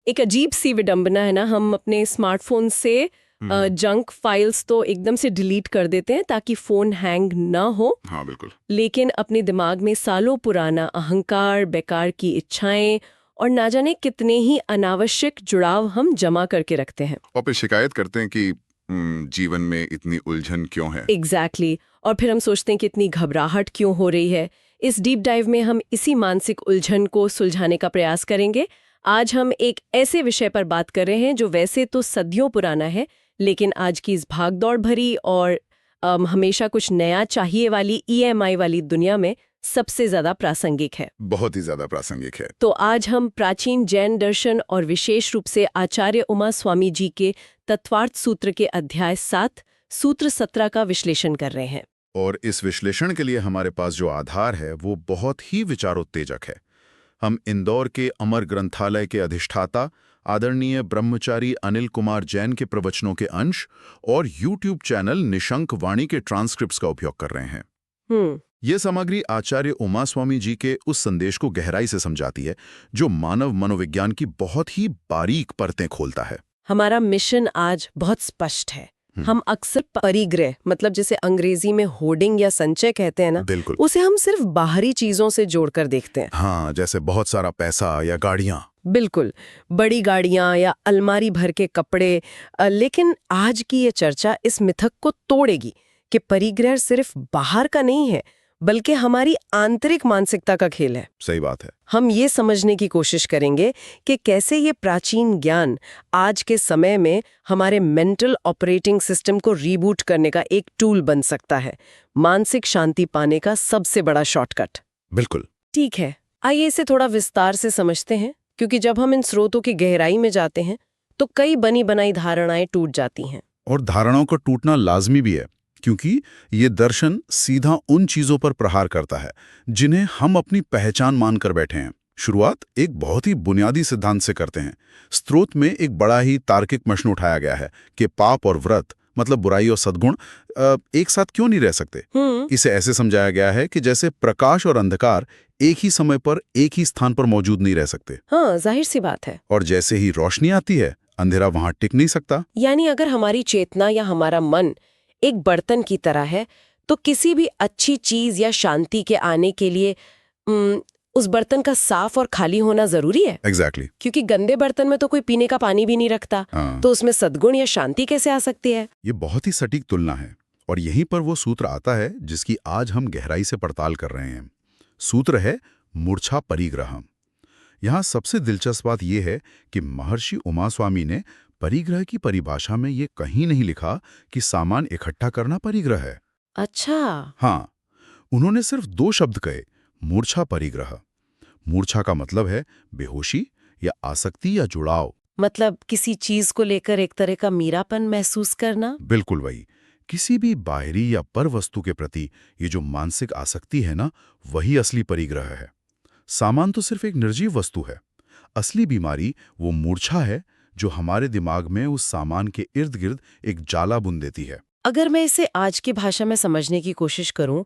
एक अजीब सी विडंबना है ना, हम अपने स्मार्टफोन से जंक फाइल्स तो एकदम से डिलीट कर देते हैं ताकि फोन हैंग ना हो। हाँ बिल्कुल। लेकिन अपने दिमाग में सालों पुराना अहंकार, बेकार की इच्छाएं और ना जाने कितने ही अनावश्यक जुड़ाव हम जमा करके रखते हैं। और फिर शिकायत करते हैं कि जीवन में इतनी उलझन क्यों है। एग्जैक्टली और फिर हम सोचते हैं कि इतनी घबराहट क्यों हो रही है। इस डीप डाइव में हम इसी मानसिक उलझन को सुलझाने का प्रयास करेंगे। आज हम एक ऐसे विषय पर बात कर रहे हैं जो वैसे तो सदियों पुराना है, लेकिन आज की इस भागदौड़ भरी और हमेशा कुछ नया चाहिए वाली EMI वाली दुनिया में सबसे ज्यादा प्रासंगिक है। बहुत ही ज्यादा प्रासंगिक है। तो आज हम प्राचीन जैन दर्शन और विशेष रूप से आचार्य उमा स्वामी जी के तत्वार्थ सूत्र के अध्याय 7 सूत्र 17 का विश्लेषण कर रहे हैं। और इस विश्लेषण के लिए हमारे पास जो आधार है वो बहुत ही विचारोत्तेजक है। हम इंदौर के अमर ग्रंथालय के अधिष्ठाता आदरणीय ब्रह्मचारी अनिल कुमार जैन के प्रवचनों के अंश और YouTube चैनल निशंक वाणी के ट्रांसक्रिप्ट्स का उपयोग कर रहे हैं। ये सामग्री आचार्य उमा स्वामी जी के उस संदेश को गहराई से समझाती है जो मानव मनोविज्ञान की बहुत ही बारीक परतें खोलता है। हमारा मिशन आज बहुत स्पष्ट है। हम अक्सर परिग्रह, मतलब जिसे अंग्रेजी में होर्डिंग या संचय कहते हैं ना, बिल्कुल, उसे हम सिर्फ बाहरी चीजों से जोड़कर देखते हैं। हाँ, जैसे बहुत सारा पैसा या गाड़ियां। बिल्कुल, बड़ी गाड़ियां या अलमारी भर के कपड़े। लेकिन आज की ये चर्चा इस मिथक को तोड़ेगी कि परिग्रह सिर्फ बाहर का नहीं है, बल्कि हमारी आंतरिक मानसिकता का खेल है। सही बात है। हम ये समझने की कोशिश करेंगे कि कैसे ये प्राचीन ज्ञान आज के समय में हमारे मेंटल ऑपरेटिंग सिस्टम को रीबूट करने का एक टूल बन सकता है, मानसिक शांति पाने का सबसे बड़ा शॉर्टकट। बिल्कुल ठीक है, आइए इसे थोड़ा विस्तार से समझते हैं, क्योंकि जब हम इन स्रोतों की गहराई में जाते हैं तो कई बनी बनाई धारणाएं टूट जाती हैं। और धारणाओं का टूटना लाजमी भी है, क्योंकि ये दर्शन सीधा उन चीजों पर प्रहार करता है जिन्हें हम अपनी पहचान मानकर बैठे हैं। शुरुआत एक बहुत ही बुनियादी सिद्धांत से करते हैं। स्त्रोत में एक बड़ा ही तार्किक प्रश्न उठाया गया है कि पाप और व्रत, मतलब बुराई और सद्गुण, एक साथ क्यों नहीं रह सकते। इसे ऐसे समझाया गया है कि जैसे प्रकाश और अंधकार एक ही समय पर एक ही स्थान पर मौजूद नहीं रह सकते। हाँ, जाहिर सी बात है। और जैसे ही रोशनी आती है, अंधेरा वहां टिक नहीं सकता। यानी अगर हमारी चेतना या हमारा मन एक बर्तन की तरह है, तो किसी भी अच्छी चीज या शांति के आने के लिए उस बर्तन का साफ और खाली होना जरूरी है। एग्जैक्टली। क्योंकि गंदे बर्तन में तो कोई पीने का पानी भी नहीं रखता। तो उसमें सद्गुण या शांति कैसे आ सकती है। ये बहुत ही सटीक तुलना है, और यहीं पर वो सूत्र आता है जिसकी आज हम गहराई से पड़ताल कर रहे हैं। सूत्र है मूर्छा परिग्रह। यहाँ सबसे दिलचस्प बात यह है कि महर्षि उमा स्वामी ने परिग्रह की परिभाषा में ये कहीं नहीं लिखा कि सामान इकट्ठा करना परिग्रह है। अच्छा। हाँ, उन्होंने सिर्फ 2 शब्द कहे, मूर्छा परिग्रह। मूर्छा का मतलब है बेहोशी या आसक्ति या जुड़ाव। मतलब किसी चीज को लेकर एक तरह का मीरापन महसूस करना। बिल्कुल वही। किसी भी बाहरी या पर वस्तु के प्रति ये जो मानसिक आसक्ति है ना, वही असली परिग्रह है। सामान तो सिर्फ एक निर्जीव वस्तु है। असली बीमारी वो मूर्छा है जो हमारे दिमाग में उस सामान के इर्द गिर्द एक जाला बुन देती है। अगर मैं इसे आज की भाषा में समझने की कोशिश करूं,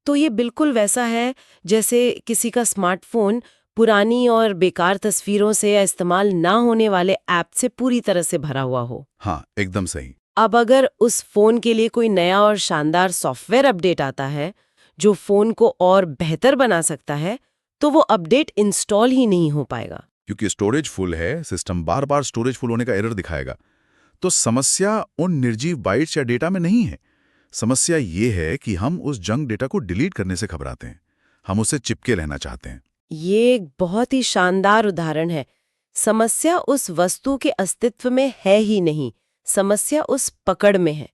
तो ये बिल्कुल वैसा है जैसे किसी का स्मार्टफोन पुरानी और बेकार तस्वीरों से या इस्तेमाल ना होने वाले ऐप से पूरी तरह से भरा हुआ हो। हाँ, एकदम सही। अब अगर उस फोन के लिए कोई नया और शानदार सॉफ्टवेयर अपडेट आता है जो फोन को और बेहतर बना सकता है, तो वो अपडेट इंस्टॉल ही नहीं हो पाएगा। क्योंकि स्टोरेज फुल है, सिस्टम बार बार स्टोरेज फुल होने का एरर दिखाएगा। तो समस्या उन निर्जीव बाइट्स या डेटा में नहीं है। समस्या ये है कि हम उस जंक डेटा को डिलीट करने से घबराते हैं। हम उससे चिपके रहना चाहते हैं। ये एक बहुत ही शानदार उदाहरण है। समस्या उस वस्तु के अस्तित्व में है ही नहीं, समस्या उस पकड़ में है।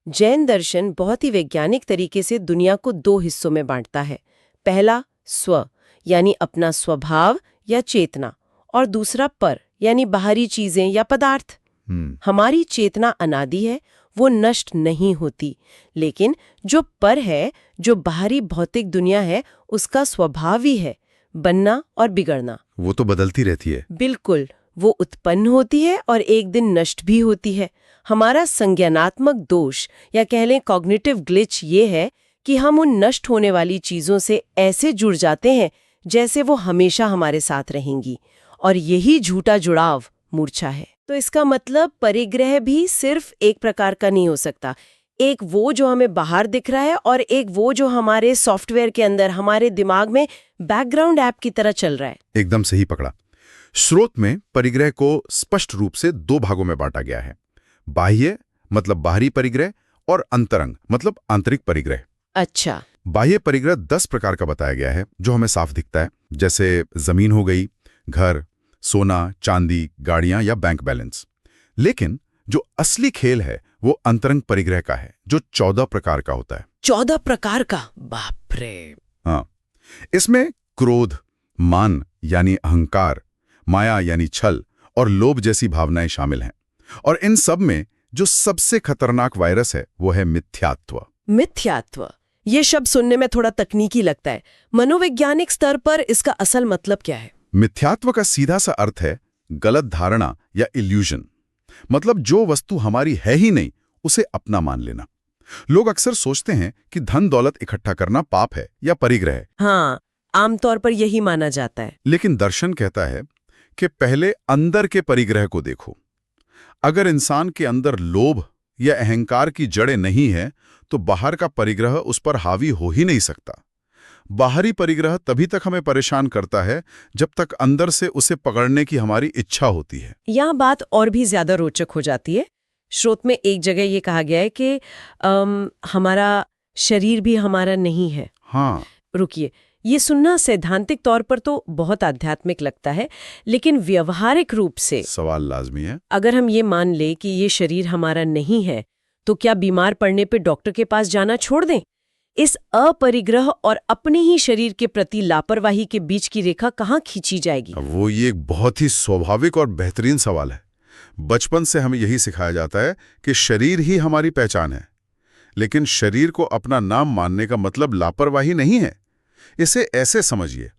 जैन दर्शन बहुत ही वैज्ञानिक तरीके से दुनिया को 2 हिस्सों में बांटता है। पहला स्व, यानी अपना स्वभाव या चेतना, और दूसरा पर, यानी बाहरी चीजें या पदार्थ। हमारी चेतना अनादि है, वो नष्ट नहीं होती। लेकिन जो पर है, जो बाहरी भौतिक दुनिया है, उसका स्वभाव ही है बनना और बिगड़ना। वो तो बदलती रहती है। बिल्कुल, वो उत्पन्न होती है और एक दिन नष्ट भी होती है। हमारा संज्ञानात्मक दोष या कह लें कॉग्निटिव ग्लिच ये है कि हम उन नष्ट होने वाली चीजों से ऐसे जुड़ जाते हैं जैसे वो हमेशा हमारे साथ रहेंगी। और यही झूठा जुड़ाव मूर्छा है। तो इसका मतलब परिग्रह भी सिर्फ एक प्रकार का नहीं हो सकता। एक वो जो हमें बाहर दिख रहा है और एक वो जो हमारे सॉफ्टवेयर के अंदर हमारे दिमाग में बैकग्राउंड ऐप की तरह चल रहा है। एकदम सही पकड़ा। स्रोत में परिग्रह को स्पष्ट रूप से 2 भागों में बांटा गया है। बाह्य मतलब बाहरी परिग्रह और अंतरंग मतलब आंतरिक परिग्रह। अच्छा। बाह्य परिग्रह 10 प्रकार का बताया गया है जो हमें साफ दिखता है, जैसे जमीन हो गई, घर, सोना, चांदी, गाड़ियां या बैंक बैलेंस। लेकिन जो असली खेल है वो अंतरंग परिग्रह का है, जो 14 प्रकार का होता है। 14 प्रकार का? बाप रे। हाँ, इसमें क्रोध, मान यानी अहंकार, माया यानी छल और लोभ जैसी भावनाएं शामिल हैं। और इन सब में जो सबसे खतरनाक वायरस है वो है मिथ्यात्व। मिथ्यात्व, ये शब्द सुनने में थोड़ा तकनीकी लगता है। मनोवैज्ञानिक स्तर पर इसका असल मतलब क्या है? मिथ्यात्व का सीधा सा अर्थ है गलत धारणा या इल्यूजन। मतलब जो वस्तु हमारी है ही नहीं उसे अपना मान लेना। लोग अक्सर सोचते हैं कि धन दौलत इकट्ठा करना पाप है या परिग्रह है। हाँ, आमतौर पर यही माना जाता है। लेकिन दर्शन कहता है कि पहले अंदर के परिग्रह को देखो। अगर इंसान के अंदर लोभ या अहंकार की जड़ें नहीं है तो बाहर का परिग्रह उस पर हावी हो ही नहीं सकता। बाहरी परिग्रह तभी तक हमें परेशान करता है जब तक अंदर से उसे पकड़ने की हमारी इच्छा होती है। यहाँ बात और भी ज्यादा रोचक हो जाती है। स्रोत में एक जगह ये कहा गया है कि हमारा शरीर भी हमारा नहीं है। हाँ, रुकिए, ये सुनना सैद्धांतिक तौर पर तो बहुत आध्यात्मिक लगता है, लेकिन व्यवहारिक रूप से सवाल लाजमी है। अगर हम ये मान ले कि ये शरीर हमारा नहीं है, तो क्या बीमार पड़ने पे डॉक्टर के पास जाना छोड़ दें? इस अपरिग्रह और अपने ही शरीर के प्रति लापरवाही के बीच की रेखा कहाँ खींची जाएगी? वो ये एक बहुत ही स्वाभाविक और बेहतरीन सवाल है। बचपन से हमें यही सिखाया जाता है कि शरीर ही हमारी पहचान है। लेकिन शरीर को अपना नाम मानने का मतलब लापरवाही नहीं है। इसे ऐसे समझिए,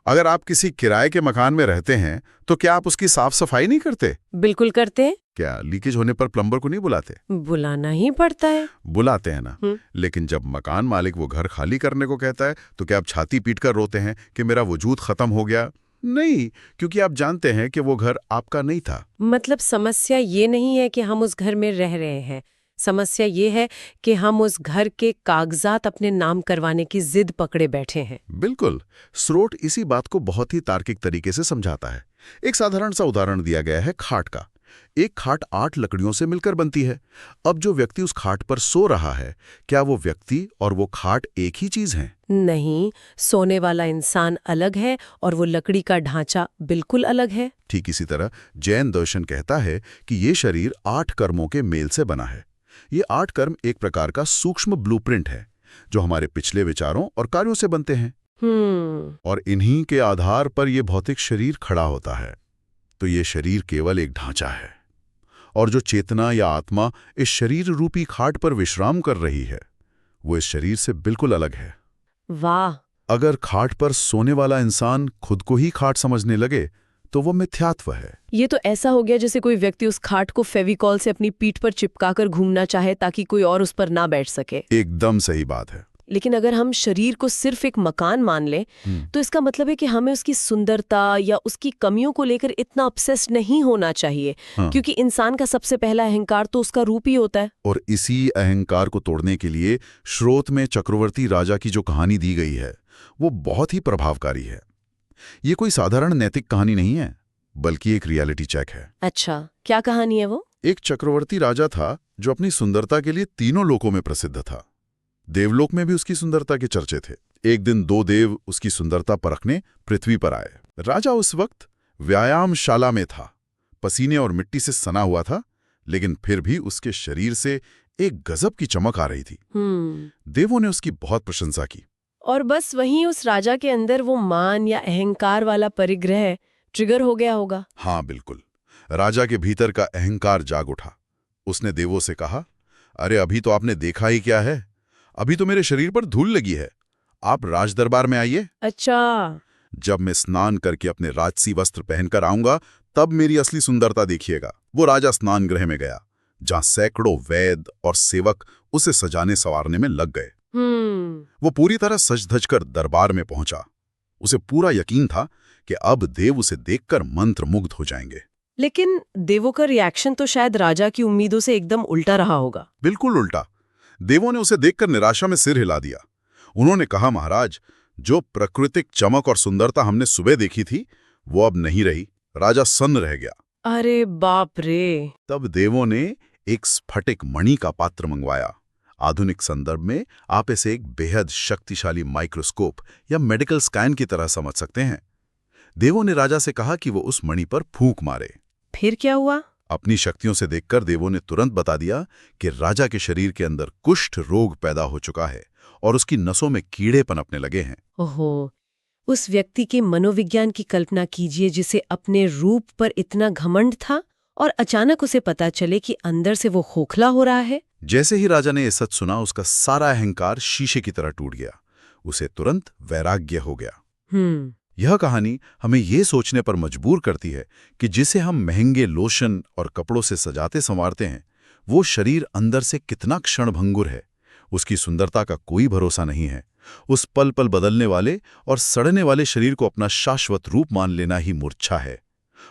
अगर आप किसी किराए के मकान में रहते हैं तो क्या आप उसकी साफ सफाई नहीं करते? बिल्कुल करते हैं। क्या लीकेज होने पर प्लम्बर को नहीं बुलाते? बुलाना ही पड़ता है। बुलाते हैं ना। लेकिन जब मकान मालिक वो घर खाली करने को कहता है तो क्या आप छाती पीटकर रोते हैं कि मेरा वजूद खत्म हो गया? नहीं, क्योंकि आप जानते हैं कि वो घर आपका नहीं था। मतलब समस्या ये नहीं है कि हम उस घर में रह रहे हैं, समस्या ये है कि हम उस घर के कागजात अपने नाम करवाने की जिद पकड़े बैठे हैं। बिल्कुल। स्रोत इसी बात को बहुत ही तार्किक तरीके से समझाता है। एक साधारण सा उदाहरण दिया गया है खाट का। एक खाट 8 लकड़ियों से मिलकर बनती है। अब जो व्यक्ति उस खाट पर सो रहा है, क्या वो व्यक्ति और वो खाट एक ही चीज है? नहीं, सोने वाला इंसान अलग है और वो लकड़ी का ढांचा बिल्कुल अलग है। ठीक इसी तरह जैन दर्शन कहता है कि ये शरीर 8 कर्मों के मेल से बना है। ये 8 कर्म एक प्रकार का सूक्ष्म ब्लूप्रिंट है जो हमारे पिछले विचारों और कार्यों से बनते हैं। और इन्हीं के आधार पर यह भौतिक शरीर खड़ा होता है। तो ये शरीर केवल एक ढांचा है, और जो चेतना या आत्मा इस शरीर रूपी खाट पर विश्राम कर रही है वो इस शरीर से बिल्कुल अलग है। वाह! अगर खाट पर सोने वाला इंसान खुद को ही खाट समझने लगे तो वो मिथ्यात्व है। ये तो ऐसा हो गया जैसे कोई व्यक्ति उस खाट को फेविकॉल से अपनी पीठ पर चिपकाकर घूमना चाहे ताकि कोई और उस पर ना बैठ सके। एकदम सही बात है। लेकिन अगर हम शरीर को सिर्फ एक मकान मान लें तो इसका मतलब है कि हमें उसकी सुंदरता या उसकी कमियों को लेकर इतना ऑब्सेस्ड नहीं होना चाहिए। क्योंकि इंसान का सबसे पहला अहंकार तो उसका रूप ही होता है। और इसी अहंकार को तोड़ने के लिए स्रोत में चक्रवर्ती राजा की जो कहानी दी गई है वो बहुत ही प्रभावकारी है। ये कोई साधारण नैतिक कहानी नहीं है, बल्कि एक रियलिटी चेक है। अच्छा, क्या कहानी है वो? एक चक्रवर्ती राजा था जो अपनी सुंदरता के लिए तीनों लोकों में प्रसिद्ध था। देवलोक में भी उसकी सुंदरता के चर्चे थे। एक दिन 2 देव उसकी सुंदरता परखने पृथ्वी पर आए। राजा उस वक्त व्यायामशाला में था, पसीने और मिट्टी से सना हुआ था, लेकिन फिर भी उसके शरीर से एक गजब की चमक आ रही थी। देवों ने उसकी बहुत प्रशंसा की। और बस वहीं उस राजा के अंदर वो मान या अहंकार वाला परिग्रह ट्रिगर हो गया होगा। हाँ बिल्कुल, राजा के भीतर का अहंकार जाग उठा। उसने देवों से कहा, अरे अभी तो आपने देखा ही क्या है, अभी तो मेरे शरीर पर धूल लगी है, आप राजदरबार में आइए। अच्छा। जब मैं स्नान करके अपने राजसी वस्त्र पहनकर आऊंगा तब मेरी असली सुंदरता देखिएगा। वो राजा स्नान गृह में गया, जहां सैकड़ों वैद्य और सेवक उसे सजाने संवारने में लग गए। वो पूरी तरह सज धज कर दरबार में पहुंचा। उसे पूरा यकीन था कि अब देव उसे देखकर मंत्रमुग्ध हो जाएंगे। लेकिन देवों का रिएक्शन तो शायद राजा की उम्मीदों से एकदम उल्टा रहा होगा। बिल्कुल उल्टा। देवों ने उसे देखकर निराशा में सिर हिला दिया। उन्होंने कहा, महाराज, जो प्राकृतिक चमक और सुंदरता हमने सुबह देखी थी वो अब नहीं रही। राजा सन्न रह गया। अरे बाप रे! तब देवों ने एक स्फटिक मणि का पात्र मंगवाया। आधुनिक संदर्भ में आप इसे एक बेहद शक्तिशाली माइक्रोस्कोप या मेडिकल स्कैन की तरह समझ सकते हैं। देवों ने राजा से कहा कि वो उस मणि पर फूंक मारे। फिर क्या हुआ? अपनी शक्तियों से देखकर देवों ने तुरंत बता दिया कि राजा के शरीर के अंदर कुष्ठ रोग पैदा हो चुका है और उसकी नसों में कीड़े पनपने लगे हैं। ओहो, उस व्यक्ति के मनोविज्ञान की कल्पना कीजिए जिसे अपने रूप पर इतना घमंड था और अचानक उसे पता चले कि अंदर से वो खोखला हो रहा है। जैसे ही राजा ने ये सच सुना, उसका सारा अहंकार शीशे की तरह टूट गया। उसे तुरंत वैराग्य हो गया। यह कहानी हमें ये सोचने पर मजबूर करती है कि जिसे हम महंगे लोशन और कपड़ों से सजाते संवारते हैं, वो शरीर अंदर से कितना क्षणभंगुर है। उसकी सुंदरता का कोई भरोसा नहीं है। उस पल पल बदलने वाले और सड़ने वाले शरीर को अपना शाश्वत रूप मान लेना ही मूर्छा है,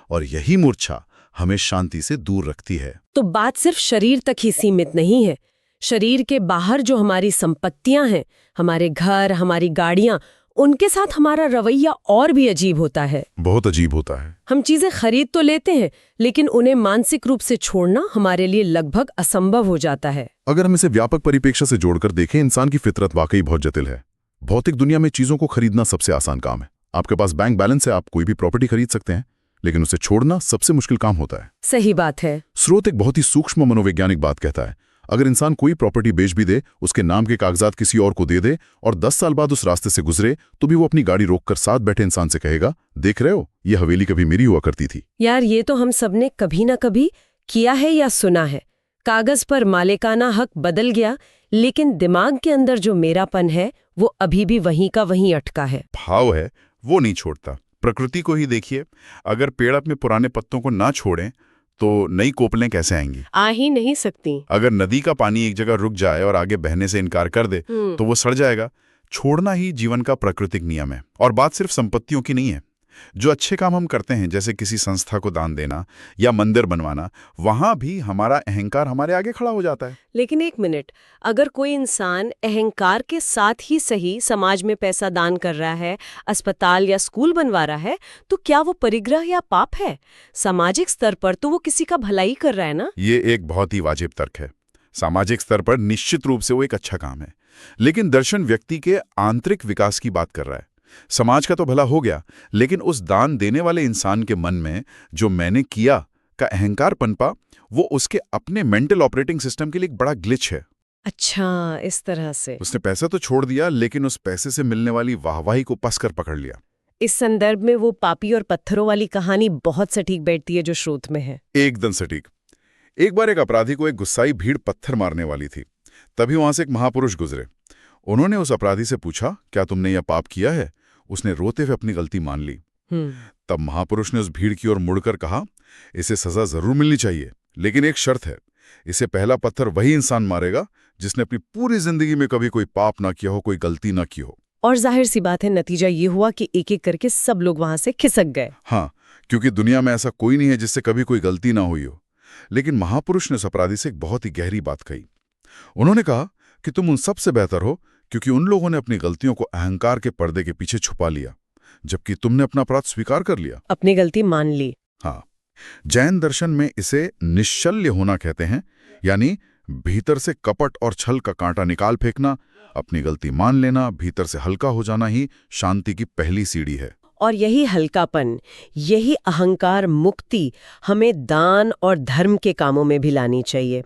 और यही मूर्छा हमें शांति से दूर रखती है। तो बात सिर्फ शरीर तक ही सीमित नहीं है। शरीर के बाहर जो हमारी संपत्तियां हैं, हमारे घर, हमारी गाड़ियां, उनके साथ हमारा रवैया और भी अजीब होता है। बहुत अजीब होता है। हम चीजें खरीद तो लेते हैं, लेकिन उन्हें मानसिक रूप से छोड़ना हमारे लिए लगभग असंभव हो जाता है। अगर हम इसे व्यापक परिप्रेक्ष्य से जोड़कर देखें, इंसान की फितरत वाकई बहुत जटिल है। भौतिक दुनिया में चीजों को खरीदना सबसे आसान काम है। आपके पास बैंक बैलेंस है, आप कोई भी प्रॉपर्टी खरीद सकते हैं, लेकिन उसे छोड़ना सबसे मुश्किल काम होता है। सही बात है। स्रोत एक बहुत ही सूक्ष्म मनोवैज्ञानिक बात कहता है। अगर इंसान कोई प्रॉपर्टी बेच भी दे, उसके नाम के कागजात किसी और को दे दे और 10 साल बाद उस रास्ते से गुजरे, तो भी वो अपनी गाड़ी रोककर साथ बैठे इंसान से कहेगा, देख रहे हो, ये हवेली कभी मेरी हुआ करती थी। यार, ये तो हम सबने कभी ना कभी किया है या सुना है। कागज पर मालिकाना हक बदल गया, लेकिन दिमाग के अंदर जो मेरापन है वो अभी भी वहीं का वहीं अटका है। भाव है वो नहीं छोड़ता। प्रकृति को ही देखिए, अगर पेड़ अपने पुराने पत्तों को ना छोड़ें तो नई कोपलें कैसे आएंगी? आ ही नहीं सकती। अगर नदी का पानी एक जगह रुक जाए और आगे बहने से इनकार कर दे तो वो सड़ जाएगा। छोड़ना ही जीवन का प्राकृतिक नियम है। और बात सिर्फ संपत्तियों की नहीं है। जो अच्छे काम हम करते हैं, जैसे किसी संस्था को दान देना या मंदिर बनवाना, वहां भी हमारा अहंकार हमारे आगे खड़ा हो जाता है। लेकिन एक मिनट, अगर कोई इंसान अहंकार के साथ ही सही समाज में पैसा दान कर रहा है, अस्पताल या स्कूल बनवा रहा है, तो क्या वो परिग्रह या पाप है? सामाजिक स्तर पर तो वो किसी का भलाई कर रहा है ना? ये एक बहुत ही वाजिब तर्क है। सामाजिक स्तर पर निश्चित रूप से वो एक अच्छा काम है, लेकिन दर्शन व्यक्ति के आंतरिक विकास की बात कर रहा है। समाज का तो भला हो गया, लेकिन उस दान देने वाले इंसान के मन में जो मैंने किया का अहंकार पनपा, वो उसके अपने मेंटल ऑपरेटिंग सिस्टम के लिए एक बड़ा ग्लिच है। अच्छा, इस तरह से उसने पैसा तो छोड़ दिया, लेकिन उस पैसे से मिलने वाली वाहवाही को पसकर पकड़ लिया। इस संदर्भ में वो पापी और पत्थरों वाली कहानी बहुत सटीक बैठती है जो स्रोत में है। एकदम सटीक। एक बार एक अपराधी को एक गुस्साई भीड़ पत्थर मारने वाली थी। तभी वहां से एक महापुरुष गुजरे। उन्होंने उस अपराधी से पूछा, क्या तुमने यह पाप किया है? उसने रोते हुए अपनी गलती मान ली। तब महापुरुष ने उस भीड़ की ओर मुड़कर कहा, इसे सजा जरूर मिलनी चाहिए, लेकिन एक शर्त है। इसे पहला पत्थर वही इंसान मारेगा जिसने अपनी पूरी जिंदगी में कभी कोई पाप ना किया हो, कोई गलती ना की हो। और जाहिर सी बात है, नतीजा ये हुआ कि एक एक करके सब लोग वहां से खिसक गए। हाँ, क्योंकि दुनिया में ऐसा कोई नहीं है जिससे कभी कोई गलती ना हुई हो। लेकिन महापुरुष ने उस अपराधी से एक बहुत ही गहरी बात कही। उन्होंने कहा कि तुम उन सबसे बेहतर हो, क्योंकि उन लोगों ने अपनी गलतियों को अहंकार के पर्दे के पीछे छुपा लिया, जबकि तुमने अपना अपराध स्वीकार कर लिया, अपनी गलती मान ली। हाँ, जैन दर्शन में इसे निश्चल्य होना कहते हैं, यानी भीतर से कपट और छल का कांटा निकाल फेंकना, अपनी गलती मान लेना, भीतर से हल्का हो जाना ही शांति की पहली सीढ़ी है। और यही हल्कापन, यही अहंकार मुक्ति हमें दान और धर्म के कामों में भी लानी चाहिए।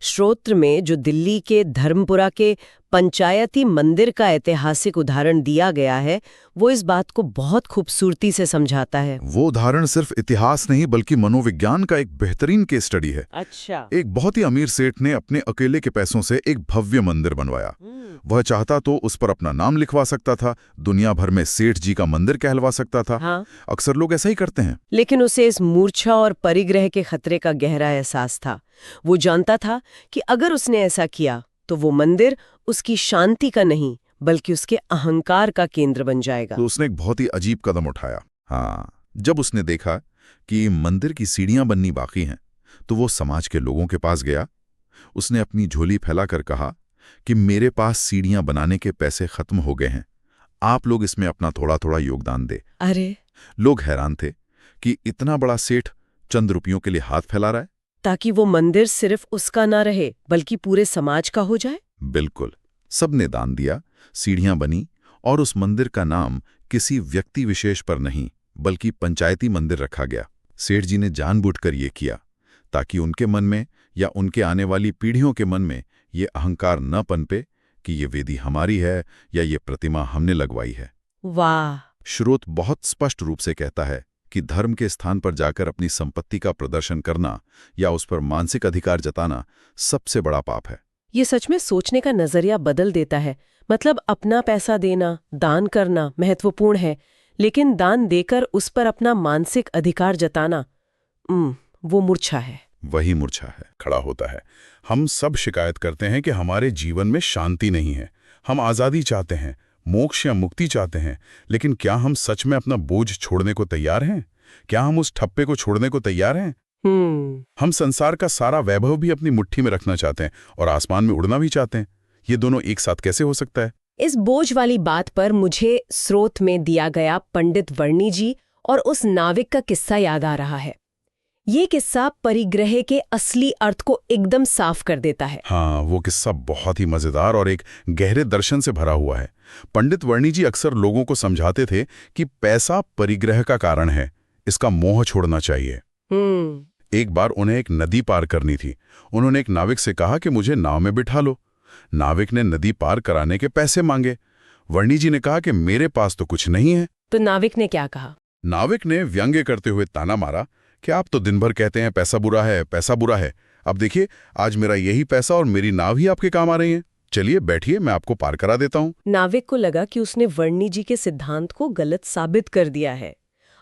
श्रोत्र में जो दिल्ली के धर्मपुरा के पंचायती मंदिर का ऐतिहासिक उदाहरण दिया गया है, वो इस बात को बहुत खूबसूरती से समझाता है। वो उदाहरण सिर्फ इतिहास नहीं बल्कि मनोविज्ञान का एक बेहतरीन केस स्टडी है। अच्छा। एक बहुत ही अमीर सेठ ने अपने अकेले के पैसों से एक भव्य मंदिर बनवाया। वह चाहता तो उस पर अपना नाम लिखवा सकता था, दुनिया भर में सेठ जी का मंदिर कहलवा सकता था। हाँ। अक्सर लोग ऐसा ही करते हैं। लेकिन उसे इस मूर्छा और परिग्रह के खतरे का गहरा एहसास था। वो जानता था कि अगर उसने ऐसा किया तो वो मंदिर उसकी शांति का नहीं बल्कि उसके अहंकार का केंद्र बन जाएगा। तो उसने एक बहुत ही अजीब कदम उठाया। हाँ, जब उसने देखा कि मंदिर की सीढ़ियां बननी बाकी हैं, तो वो समाज के लोगों के पास गया। उसने अपनी झोली फैलाकर कहा कि मेरे पास सीढ़ियां बनाने के पैसे खत्म हो गए हैं, आप लोग इसमें अपना थोड़ा थोड़ा योगदान दे। अरे, लोग हैरान थे कि इतना बड़ा सेठ चंद रुपयों के लिए हाथ फैला रहा है। ताकि वो मंदिर सिर्फ उसका ना रहे बल्कि पूरे समाज का हो जाए। बिल्कुल, सबने दान दिया, सीढ़ियां बनी, और उस मंदिर का नाम किसी व्यक्ति विशेष पर नहीं बल्कि पंचायती मंदिर रखा गया। सेठ जी ने जानबूझकर ये किया ताकि उनके मन में या उनके आने वाली पीढ़ियों के मन में ये अहंकार न पनपे कि ये वेदी हमारी है या ये प्रतिमा हमने लगवाई है। वाह! स्रोत बहुत स्पष्ट रूप से कहता है कि धर्म के स्थान पर जाकर अपनी संपत्ति का प्रदर्शन करना या उस पर मानसिक अधिकार जताना सबसे बड़ा पाप है। ये सच में सोचने का नजरिया बदल देता है। मतलब अपना पैसा देना, दान करना महत्वपूर्ण है, लेकिन दान देकर उस पर अपना मानसिक अधिकार जताना, वो मूर्छा है। वही मूर्छा है, खड़ा होता है। हम सब शिकायत करते हैं कि हमारे जीवन में शांति नहीं है, हम आज़ादी चाहते हैं, मोक्ष या मुक्ति चाहते हैं, लेकिन क्या हम सच में अपना बोझ छोड़ने को तैयार हैं? क्या हम उस ठप्पे को छोड़ने को तैयार हैं? हम संसार का सारा वैभव भी अपनी मुट्ठी में रखना चाहते हैं और आसमान में उड़ना भी चाहते हैं। ये दोनों एक साथ कैसे हो सकता है? इस बोझ वाली बात पर मुझे स्रोत में दिया गया पंडित वर्णी जी और उस नाविक का किस्सा याद आ रहा है। ये किस्सा परिग्रह के असली अर्थ को एकदम साफ कर देता है। हाँ, वो किस्सा बहुत ही मजेदार और एक गहरे दर्शन से भरा हुआ है। पंडित वर्णी जी अक्सर लोगों को समझाते थे कि पैसा परिग्रह का कारण है, इसका मोह छोड़ना चाहिए। एक बार उन्हें एक नदी पार करनी थी। उन्होंने एक नाविक से कहा कि मुझे नाव में बिठा लो। नाविक ने नदी पार कराने के पैसे मांगे। वर्णी जी ने कहा कि मेरे पास तो कुछ नहीं है। तो नाविक ने क्या कहा? नाविक ने व्यंग्य करते हुए ताना मारा कि आप तो दिन भर कहते हैं पैसा बुरा है, पैसा बुरा है। अब देखिए, आज मेरा यही पैसा और मेरी नाव ही आपके काम आ रही है। चलिए बैठिए, मैं आपको पार करा देता हूँ। नाविक को लगा कि उसने वर्णी जी के सिद्धांत को गलत साबित कर दिया है,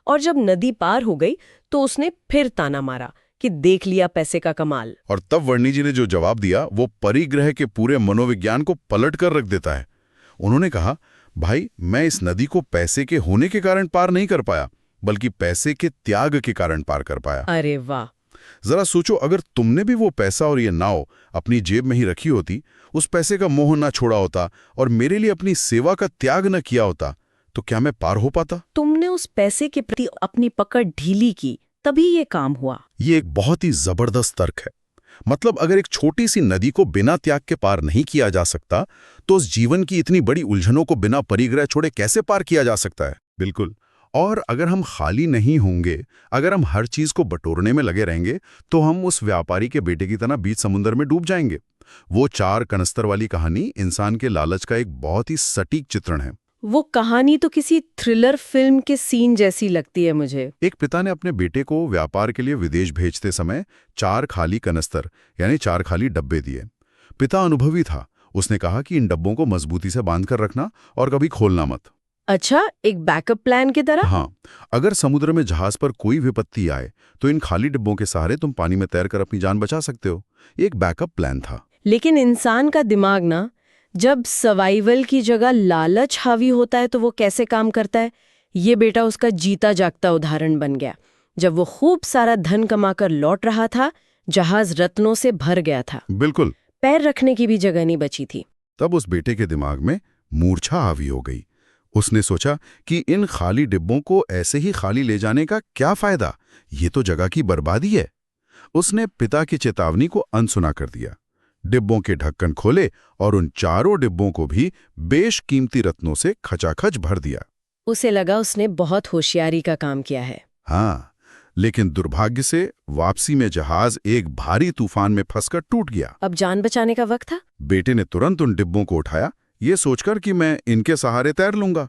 और जब नदी पार हो गई तो उसने फिर ताना मारा कि देख लिया पैसे का कमाल। और तब वर्णी जी ने जो जवाब दिया वो परिग्रह के पूरे मनोविज्ञान को पलट कर रख देता है। उन्होंने कहा, भाई, मैं इस नदी को पैसे के होने के कारण पार नहीं कर पाया, बल्कि पैसे के त्याग के कारण पार कर पाया। अरे वाह! जरा सोचो, अगर तुमने भी वो पैसा और ये नाव अपनी जेब में ही रखी होती, उस पैसे का मोह ना छोड़ा होता और मेरे लिए अपनी सेवा का त्याग न किया होता, तो क्या मैं पार हो पाता? तुमने उस पैसे के प्रति अपनी पकड़ ढीली की, तभी ये काम हुआ। ये एक बहुत ही जबरदस्त तर्क है। मतलब अगर एक छोटी सी नदी को बिना त्याग के पार नहीं किया जा सकता, तो उस जीवन की इतनी बड़ी उलझनों को बिना परिग्रह छोड़े कैसे पार किया जा सकता है? बिल्कुल। और अगर हम खाली नहीं होंगे, अगर हम हर चीज को बटोरने में लगे रहेंगे, तो हम उस व्यापारी के बेटे की तरह बीच समुद्र में डूब जाएंगे। वो 4 कनस्तर वाली कहानी इंसान के लालच का एक बहुत ही सटीक चित्रण है। वो कहानी तो किसी थ्रिलर फिल्म के सीन जैसी लगती है मुझे। एक पिता ने अपने बेटे को व्यापार के लिए विदेश भेजते समय 4 खाली कनस्तर यानी 4 खाली डब्बे दिए। पिता अनुभवी था। उसने कहा कि इन डब्बों को मजबूती से बांधकर रखना और कभी खोलना मत। अच्छा, एक बैकअप प्लान की तरह? हाँ, अगर समुद्र में जहाज पर कोई विपत्ति आए तो इन खाली डिब्बों के सहारे तुम पानी में तैरकर अपनी जान बचा सकते हो। एक बैकअप प्लान था। लेकिन इंसान का दिमाग ना, जब सर्वाइवल की जगह लालच हावी होता है तो वो कैसे काम करता है? ये बेटा उसका जीता जागता उदाहरण बन गया। जब वो खूब सारा धन कमाकर लौट रहा था, जहाज रत्नों से भर गया था। बिल्कुल। पैर रखने की भी जगह नहीं बची थी। तब उस बेटे के दिमाग में मूर्छा हावी हो गई। उसने सोचा कि इन खाली डिब्बों को ऐसे ही खाली ले जाने का क्या फायदा, ये तो जगह की बर्बादी है। उसने पिता की चेतावनी को अनसुना कर दिया। डिब्बों के ढक्कन खोले और उन चारों डिब्बों को भी बेशकीमती रत्नों से खचाखच भर दिया। उसे लगा उसने बहुत होशियारी का काम किया है। हाँ, लेकिन दुर्भाग्य से वापसी में जहाज एक भारी तूफान में फंसकर टूट गया। अब जान बचाने का वक्त था। बेटे ने तुरंत उन डिब्बों को उठाया, ये सोचकर कि मैं इनके सहारे तैर लूंगा।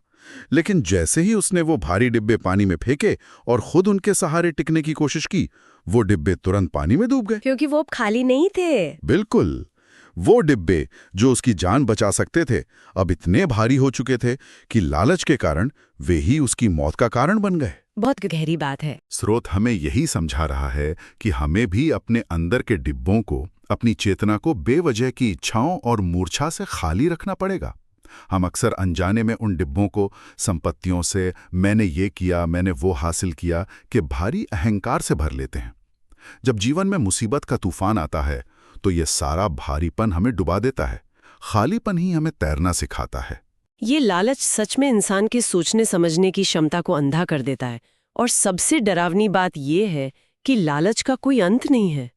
लेकिन जैसे ही उसने वो भारी डिब्बे पानी में फेंके और खुद उनके सहारे टिकने की कोशिश की, वो डिब्बे तुरंत पानी में डूब गए। क्योंकि वो अब खाली नहीं थे। बिल्कुल। वो डिब्बे जो उसकी जान बचा सकते थे, अब इतने भारी हो चुके थे कि लालच के कारण वे ही उसकी मौत का कारण बन गए। बहुत गहरी बात है। स्रोत हमें यही समझा रहा है कि हमें भी अपने अंदर के डिब्बों को, अपनी चेतना को बेवजह की इच्छाओं और मूर्छा से खाली रखना पड़ेगा। हम अक्सर अनजाने में उन डिब्बों को संपत्तियों से, मैंने ये किया, मैंने वो हासिल किया, के भारी अहंकार से भर लेते हैं। जब जीवन में मुसीबत का तूफान आता है तो ये सारा भारीपन हमें डुबा देता है। खालीपन ही हमें तैरना सिखाता है। ये लालच सच में इंसान के सोचने समझने की क्षमता को अंधा कर देता है। और सबसे डरावनी बात ये है कि लालच का कोई अंत नहीं है।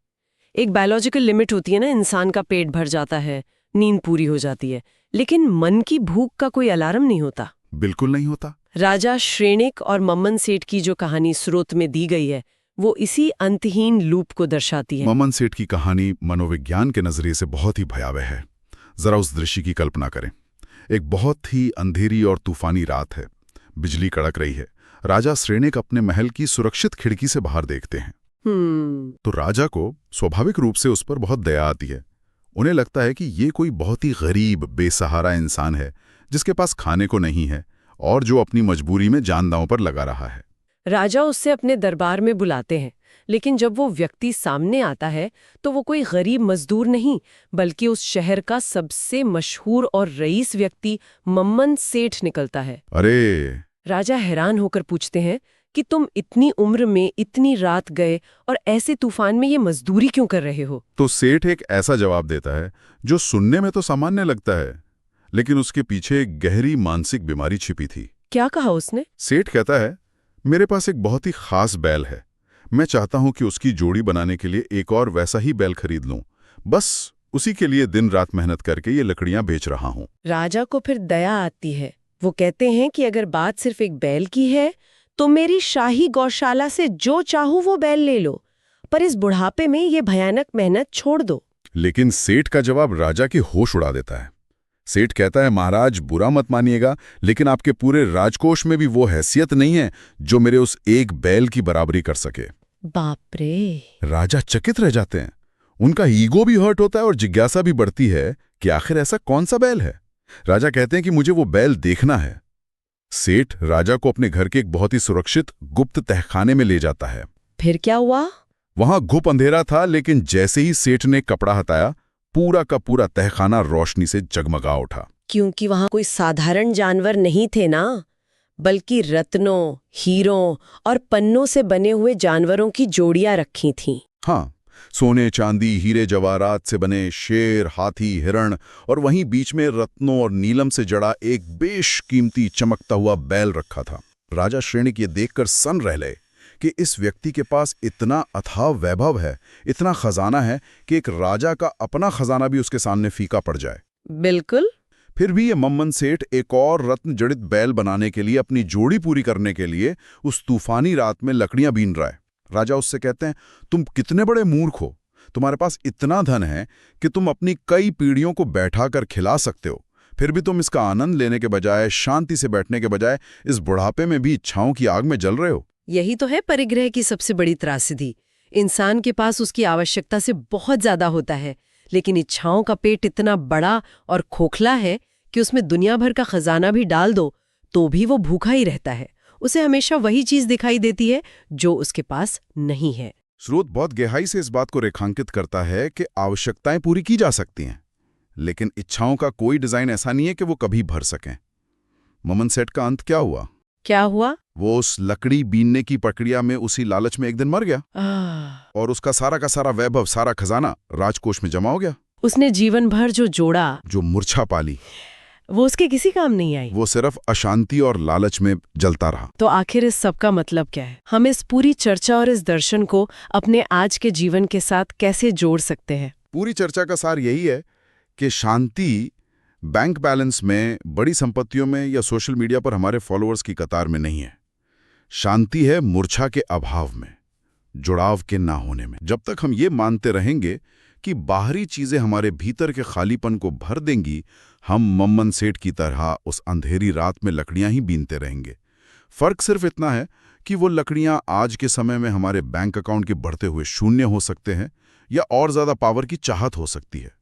एक बायोलॉजिकल लिमिट होती है ना, इंसान का पेट भर जाता है, नींद पूरी हो जाती है, लेकिन मन की भूख का कोई अलार्म नहीं होता। बिल्कुल नहीं होता। राजा श्रेणिक और मम्मन सेठ की जो कहानी स्रोत में दी गई है वो इसी अंतहीन लूप को दर्शाती है। मम्मन सेठ की कहानी मनोविज्ञान के नजरिए से बहुत ही भयावह है। जरा उस दृश्य की कल्पना करें। एक बहुत ही अंधेरी और तूफानी रात है, बिजली कड़क रही है। राजा श्रेणिक अपने महल की सुरक्षित खिड़की से बाहर देखते हैं। तो राजा को स्वाभाविक रूप से उस पर बहुत दया आती है। उन्हें लगता है कि ये कोई बहुत ही गरीब, बेसहारा इंसान है जिसके पास खाने को नहीं है और जो अपनी मजबूरी में जान दांव पर लगा रहा है। राजा उससे अपने दरबार में बुलाते हैं, लेकिन जब वो व्यक्ति सामने आता है तो वो कोई गरीब मजदूर नहीं, बल्कि उस शहर का सबसे मशहूर और रईस व्यक्ति मम्मन सेठ निकलता है। अरे! राजा हैरान होकर पूछते हैं कि तुम इतनी उम्र में इतनी रात गए और ऐसे तूफान में ये मजदूरी क्यों कर रहे हो? तो सेठ एक ऐसा जवाब देता है जो सुनने में तो सामान्य लगता है, लेकिन उसके पीछे एक गहरी मानसिक बीमारी छिपी थी। क्या कहा उसने? सेठ कहता है, मेरे पास एक बहुत ही खास बैल है। मैं चाहता हूं कि उसकी जोड़ी बनाने के लिए एक और वैसा ही बैल खरीद लूं। बस उसी के लिए दिन रात मेहनत करके ये लकड़ियां बेच रहा हूं। राजा को फिर दया आती है। वो कहते हैं कि अगर बात सिर्फ एक बैल की है तो मेरी शाही गौशाला से जो चाहूं वो बैल ले लो, पर इस बुढ़ापे में ये भयानक मेहनत छोड़ दो। लेकिन सेठ का जवाब राजा की होश उड़ा देता है। सेठ कहता है, महाराज बुरा मत मानिएगा, लेकिन आपके पूरे राजकोष में भी वो हैसियत नहीं है जो मेरे उस एक बैल की बराबरी कर सके। बाप रे! राजा चकित रह जाते हैं। उनका ईगो भी हर्ट होता है और जिज्ञासा भी बढ़ती है कि आखिर ऐसा कौन सा बैल है। राजा कहते हैं कि मुझे वो बैल देखना है। सेठ राजा को अपने घर के एक बहुत ही सुरक्षित गुप्त तहखाने में ले जाता है। फिर क्या हुआ? वहां घुप अंधेरा था, लेकिन जैसे ही सेठ ने कपड़ा हटाया, पूरा का पूरा तहखाना रोशनी से जगमगा उठा। क्योंकि वहां कोई साधारण जानवर नहीं थे ना, बल्कि रत्नों, हीरों और पन्नों से बने हुए जानवरों की जोड़ियां रखी थीं। हाँ, सोने, चांदी, हीरे जवाहरात से बने शेर, हाथी, हिरण और वहीं बीच में रत्नों और नीलम से जड़ा एक बेशकीमती चमकता हुआ बैल रखा था। राजा श्रेणिक ये देखकर सन रह गए कि इस व्यक्ति के पास इतना अथाह वैभव है, इतना खजाना है कि एक राजा का अपना खजाना भी उसके सामने फीका पड़ जाए। बिल्कुल। फिर भी ये मम्मन सेठ एक और रत्न जड़ित बैल बनाने के लिए, अपनी जोड़ी पूरी करने के लिए उस तूफानी रात में लकड़ियां बीन रहा है। राजा उससे कहते हैं, तुम कितने बड़े मूर्ख हो। तुम्हारे पास इतना धन है कि तुम अपनी कई पीढ़ियों को बैठा कर खिला सकते हो, फिर भी तुम इसका आनंद लेने के बजाय, शांति से बैठने के बजाय इस बुढ़ापे में भी इच्छाओं की आग में जल रहे हो। यही तो है परिग्रह की सबसे बड़ी त्रासदी। इंसान के पास उसकी आवश्यकता से बहुत ज्यादा होता है, लेकिन इच्छाओं का पेट इतना बड़ा और खोखला है कि उसमें दुनिया भर का खजाना भी डाल दो तो भी वो भूखा ही रहता है। उसे हमेशा वही चीज दिखाई देती है जो उसके पास नहीं है। स्रोत बहुत गहराई से इस बात को रेखांकित करता है कि आवश्यकताएं पूरी की जा सकती हैं, लेकिन इच्छाओं का कोई डिजाइन ऐसा नहीं है कि वो कभी भर सकें। मम्मन सेठ का अंत क्या हुआ? क्या हुआ? वो उस लकड़ी बीनने की प्रक्रिया में, उसी लालच में एक दिन मर गया और उसका सारा का सारा वैभव, सारा खजाना राजकोष में जमा हो गया। उसने जीवन भर जो जोड़ा, जो मूर्छा पाली, वो उसके किसी काम नहीं आई। वो सिर्फ अशांति और लालच में जलता रहा। तो आखिर इस सब का मतलब क्या है? हम इस पूरी चर्चा और इस दर्शन को अपने आज के जीवन के साथ कैसे जोड़ सकते हैं? पूरी चर्चा का सार यही है कि शांति बैंक बैलेंस में, बड़ी संपत्तियों में या सोशल मीडिया पर हमारे फॉलोअर्स की कतार में नहीं है। शांति है मूर्छा के अभाव में, जुड़ाव के ना होने में। जब तक हम ये मानते रहेंगे कि बाहरी चीजें हमारे भीतर के खालीपन को भर देंगी, हम मम्मन सेठ की तरह उस अंधेरी रात में लकड़ियां ही बीनते रहेंगे। फर्क सिर्फ इतना है कि वो लकड़ियां आज के समय में हमारे बैंक अकाउंट के बढ़ते हुए शून्य हो सकते हैं या और ज्यादा पावर की चाहत हो सकती है।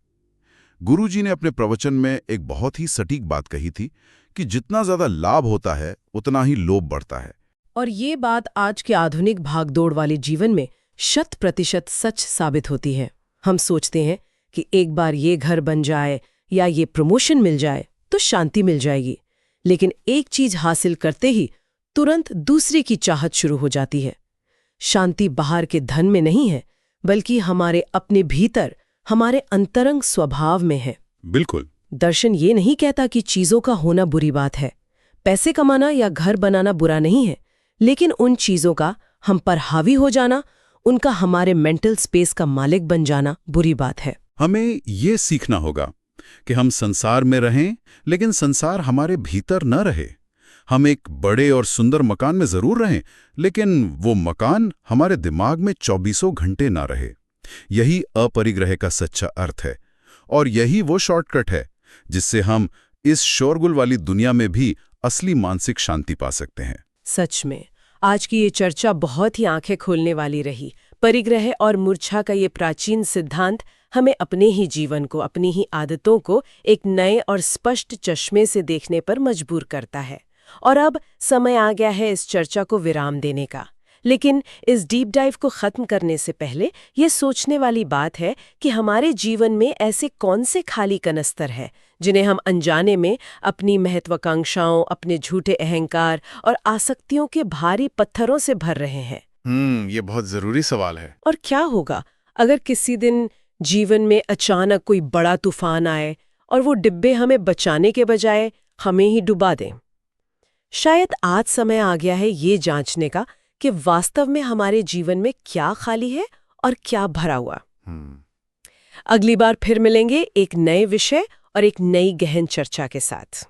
गुरुजी ने अपने प्रवचन में एक बहुत ही सटीक बात कही थी कि जितना ज्यादा लाभ होता है उतना ही लोभ बढ़ता है। और ये बात आज के आधुनिक भागदौड़ वाले जीवन में 100% सच साबित होती है। हम सोचते हैं कि एक बार ये घर बन जाए या ये प्रमोशन मिल जाए तो शांति मिल जाएगी, लेकिन एक चीज हासिल करते ही तुरंत दूसरी की चाहत शुरू हो जाती है। शांति बाहर के धन में नहीं है, बल्कि हमारे अपने भीतर, हमारे अंतरंग स्वभाव में है। बिल्कुल। दर्शन ये नहीं कहता कि चीजों का होना बुरी बात है। पैसे कमाना या घर बनाना बुरा नहीं है, लेकिन उन चीजों का हम पर हावी हो जाना, उनका हमारे मेंटल स्पेस का मालिक बन जाना बुरी बात है। हमें ये सीखना होगा कि हम संसार में रहें, लेकिन संसार हमारे भीतर न रहे। हम एक बड़े और सुंदर मकान में जरूर रहें, लेकिन वो मकान हमारे दिमाग में 24 घंटे ना रहे। यही अपरिग्रह का सच्चा अर्थ है, और यही वो शॉर्टकट है जिससे हम इस शोरगुल वाली दुनिया में भी असली मानसिक शांति पा सकते हैं। सच में आज की ये चर्चा बहुत ही आंखें खोलने वाली रही। परिग्रह और मूर्छा का ये प्राचीन सिद्धांत हमें अपने ही जीवन को, अपनी ही आदतों को एक नए और स्पष्ट चश्मे से देखने पर मजबूर करता है। और अब समय आ गया है इस चर्चा को विराम देने का। लेकिन इस डीप डाइव को खत्म करने से पहले ये सोचने वाली बात है कि हमारे जीवन में ऐसे कौन से खाली कनस्तर हैं जिन्हें हम अनजाने में अपनी महत्वाकांक्षाओं, अपने झूठे अहंकार और आसक्तियों के भारी पत्थरों से भर रहे हैं। ये बहुत जरूरी सवाल है। और क्या होगा अगर किसी दिन जीवन में अचानक कोई बड़ा तूफान आए और वो डिब्बे हमें बचाने के बजाय हमें ही डुबा दें? शायद आज समय आ गया है ये जांचने का कि वास्तव में हमारे जीवन में क्या खाली है और क्या भरा हुआ। अगली बार फिर मिलेंगे एक नए विषय और एक नई गहन चर्चा के साथ।